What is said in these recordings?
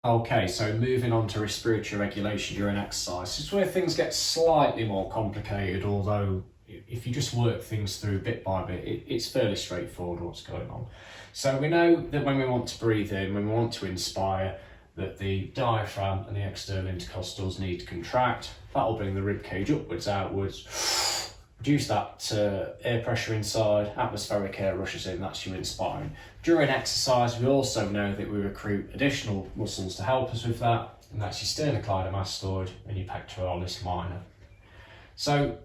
Okay, so moving on to respiratory regulation during exercise. This is where things get slightly more complicated, although if you just work things through bit by bit, it's fairly straightforward what's going on. So we know that when we want to breathe in, when we want to inspire, that the diaphragm and the external intercostals need to contract. That'll bring the rib cage upwards, outwards, reduce that air pressure inside, atmospheric air rushes in, that's you inspiring. During exercise, we also know that we recruit additional muscles to help us with that, and that's your sternocleidomastoid and your pectoralis minor. So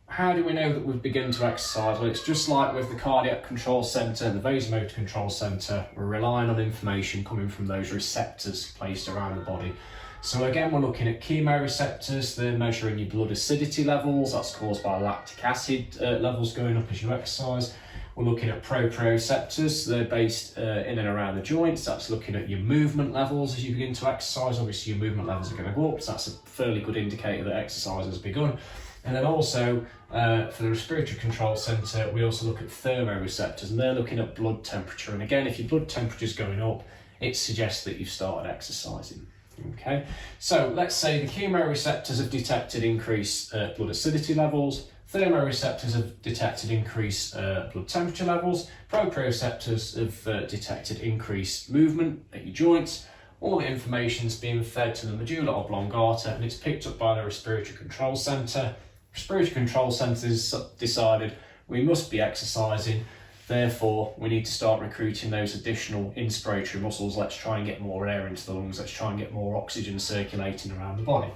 how do we know that we've begun to exercise? Well, it's just like with the cardiac control centre and the vasomotor control centre, we're relying on information coming from those receptors placed around the body. So again, we're looking at chemoreceptors. They're measuring your blood acidity levels. That's caused by lactic acid levels going up as you exercise. We're looking at proprioceptors. They're based in and around the joints. That's looking at your movement levels as you begin to exercise. Obviously, your movement levels are going to go up, so that's a fairly good indicator that exercise has begun. And then also, for the respiratory control centre, we also look at thermoreceptors, and they're looking at blood temperature. And again, if your blood temperature is going up, it suggests that you've started exercising. Okay, so let's say the chemoreceptors have detected increased blood acidity levels, thermoreceptors have detected increased blood temperature levels, proprioceptors have detected increased movement at your joints. All the information's being fed to the medulla oblongata and it's picked up by the respiratory control centre. Respiratory control centre has decided we must be exercising. Therefore, we need to start recruiting those additional inspiratory muscles. Let's try and get more air into the lungs. Let's try and get more oxygen circulating around the body.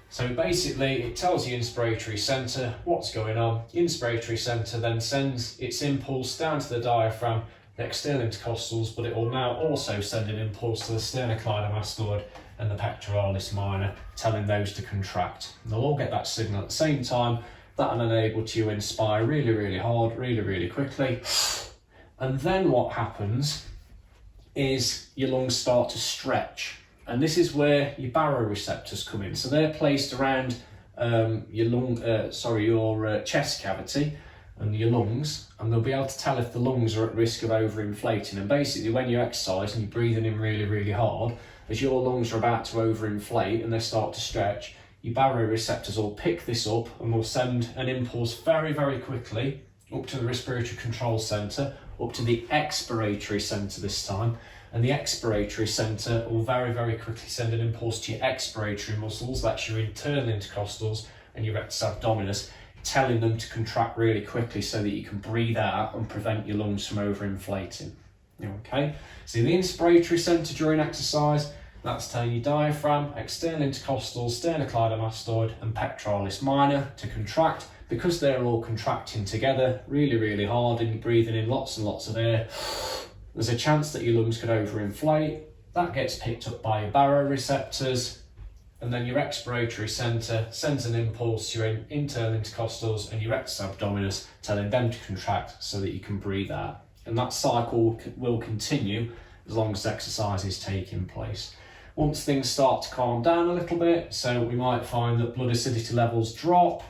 So basically, it tells the inspiratory centre what's going on. The inspiratory centre then sends its impulse down to the diaphragm, the external intercostals, but it will now also send an impulse to the sternocleidomastoid and the pectoralis minor, telling those to contract. And they'll all get that signal at the same time. That'll enable you to inspire really, really hard, really, really quickly. And then what happens is your lungs start to stretch. And this is where your baroreceptors come in. So they're placed around your chest cavity and your lungs, and they'll be able to tell if the lungs are at risk of overinflating. And basically, when you exercise and you're breathing in really, really hard, as your lungs are about to overinflate and they start to stretch, your baroreceptors will pick this up and will send an impulse very, very quickly up to the respiratory control centre, up to the expiratory centre this time. And the expiratory centre will very, very quickly send an impulse to your expiratory muscles, that's your internal intercostals and your rectus abdominis, telling them to contract really quickly so that you can breathe out and prevent your lungs from overinflating. Okay, so the inspiratory centre during exercise, that's telling your diaphragm, external intercostals, sternocleidomastoid and pectoralis minor to contract. Because they're all contracting together really, really hard and you're breathing in lots and lots of air, there's a chance that your lungs could overinflate. That gets picked up by your baroreceptors, and then your expiratory centre sends an impulse to your internal intercostals and your rectus abdominis, telling them to contract so that you can breathe out. And that cycle will continue as long as exercise is taking place. Once things start to calm down a little bit, so we might find that blood acidity levels drop,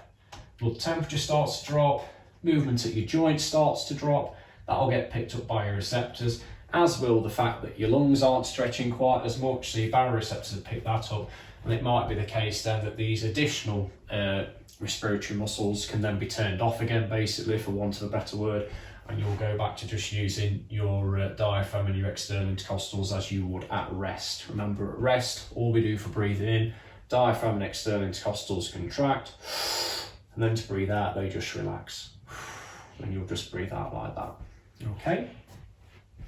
blood temperature starts to drop, movement at your joint starts to drop, that'll get picked up by your receptors, as will the fact that your lungs aren't stretching quite as much, so your baroreceptors have picked that up. And it might be the case then that these additional respiratory muscles can then be turned off again, basically, for want of a better word, and you'll go back to just using your diaphragm and your external intercostals as you would at rest. Remember, at rest, all we do for breathing in, diaphragm and external intercostals contract, and then to breathe out, they just relax. And you'll just breathe out like that. Okay?